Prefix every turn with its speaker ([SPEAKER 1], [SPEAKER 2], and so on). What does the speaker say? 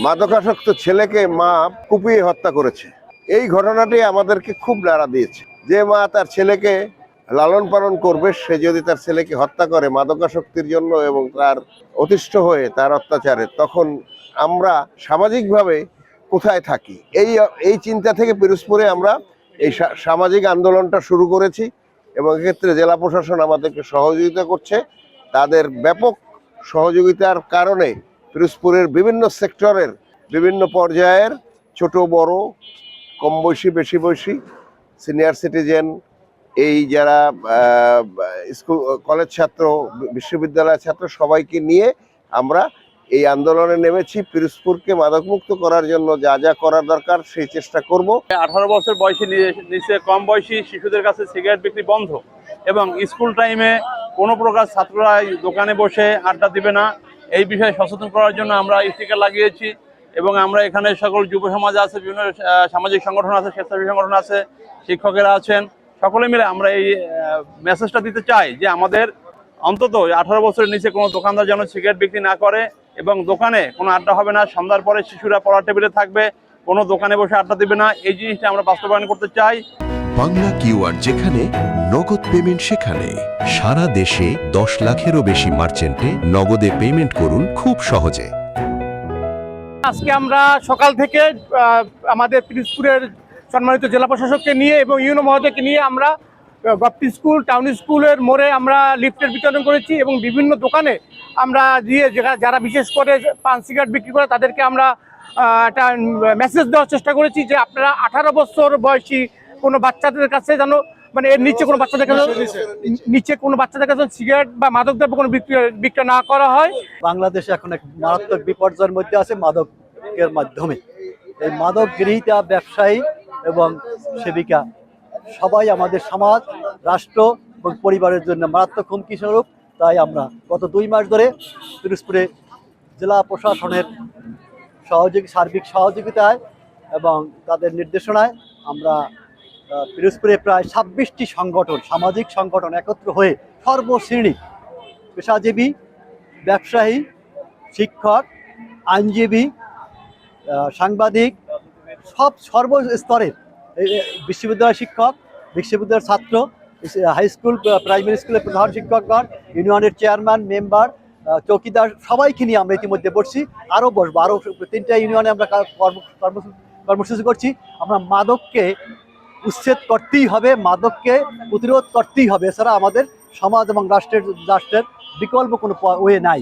[SPEAKER 1] মাদকাসক্ত ছেলেকে মা কুপিয়ে হত্যা করেছে। এই ঘটনাটি আমাদেরকে খুব নাড়া দিয়েছে। যে মা তার ছেলেকে লালন পালন করবে, সে যদি তার ছেলেকে হত্যা করে মাদকাসক্তির জন্য এবং তার অতিষ্ঠ হয়ে তার অত্যাচারে, তখন আমরা সামাজিকভাবে কোথায় থাকি? এই চিন্তা থেকে পিরোজপুরে আমরা এই সামাজিক আন্দোলনটা শুরু করেছি এবং এক্ষেত্রে জেলা প্রশাসন আমাদেরকে সহযোগিতা করছে। তাদের ব্যাপক সহযোগিতার কারণে পিরোজপুরের বিভিন্ন সেক্টরের বিভিন্ন পর্যায়ের ছোট বড়, কম বয়সী বেশি বয়সী, সিনিয়র সিটিজেন, এই যারা স্কুল কলেজ ছাত্র, বিশ্ববিদ্যালয়ের ছাত্র, সবাইকে নিয়ে আমরা এই আন্দোলনে নেমেছি। পিরোজপুরকে মাদকমুক্ত করার জন্য যা যা করার দরকার সেই চেষ্টা করব।
[SPEAKER 2] 18 বছর বয়সী নিচে কম বয়সী শিশুদের কাছে সিগারেট বিক্রি বন্ধ এবং স্কুল টাইমে কোনো প্রকার ছাত্ররা দোকানে বসে আড্ডা দিবে না, এই বিষয়ে সচেতন করার জন্য আমরা স্টিকার লাগিয়েছি। এবং আমরা এখানে সকল যুব সমাজ আছে, বিভিন্ন সামাজিক সংগঠন আছে, স্বেচ্ছাসেবী সংগঠন আছে, শিক্ষকেরা আছেন, সকলে মিলে আমরা এই মেসেজটা দিতে চাই যে আমাদের অন্তত 18 বছরের নিচে কোনো দোকানদার যেন সিগারেট বিক্রি না করে এবং দোকানে কোনো আড্ডা হবে না। সন্ধ্যার পরে শিশুরা পড়ার টেবিলে থাকবে, কোনো দোকানে বসে আড্ডা দিবে না। এই জিনিসটা আমরা বাস্তবায়ন করতে চাই।
[SPEAKER 3] বাংলা কিউআর যেখানে, নগদ পেমেন্ট সেখানে। সারা দেশে 10 লাখেরও বেশি মার্চেন্টে নগদে পেমেন্ট করুন খুব সহজে।
[SPEAKER 4] আজকে আমরা সকাল থেকে আমাদের পিরোজপুরের সম্মানিত জেলা প্রশাসককে নিয়ে এবং ইউনো মহোদয়কে নিয়ে আমরা গভর্নমেন্ট স্কুল, টাউন স্কুলের মোড়ে আমরা লিফলেট বিতরণ করেছি এবং বিভিন্ন দোকানে আমরা দিয়ে যারা বিশেষ করে পান সিগারেট বিক্রি করে তাদেরকে আমরা একটা মেসেজ দেওয়ার চেষ্টা করেছি যে আপনারা 18 বছর বয়সী কোনো বাচ্চাদের কাছে যেন, মানে এর নিচে কোনো বাচ্চাদের কাছে সিগারেট বা মাদক দ্রব্য কোনো বিক্রয় না করা হয়।
[SPEAKER 5] বাংলাদেশে এখন এক মারাত্মক বিপর্যয়ের মধ্যে আছে মাদকের মাধ্যমে। এই মাদক গৃহীতা, ব্যবসায়ী এবং সেবিকা সবাই আমাদের সমাজ, রাষ্ট্র এবং পরিবারের জন্য মারাত্মক হুমকি স্বরূপ। তাই আমরা গত 2 মাস ধরে পিরোজপুরে জেলা প্রশাসনের সার্বিক সহযোগিতায় এবং তাদের নির্দেশনায় আমরা পিরোজপুরে প্রায় 26টি সংগঠন, সামাজিক সংগঠন একত্র হয়ে সর্বশ্রেণী পেশাজীবী, ব্যবসায়ী, শিক্ষক, আইনজীবী, সাংবাদিক, সর্বস্তরের বিশ্ববিদ্যালয়ের শিক্ষক, বিশ্ববিদ্যালয়ের ছাত্র, হাই স্কুল, প্রাইমারি স্কুলের প্রধান শিক্ষকগণ, ইউনিয়নের চেয়ারম্যান, মেম্বার, চৌকিদার, সবাইকে নিয়ে আমরা ইতিমধ্যে বসছি, আরও বসবো। আরও 3টা ইউনিয়নে আমরা কর্মসূচি করছি। আমরা মাদককে উচ্ছেদ করতেই হবে, মাদককে প্রতিরোধ করতেই হবে। এছাড়া আমাদের সমাজ এবং রাষ্ট্রের বিকল্প কোনো ওয়ে নাই।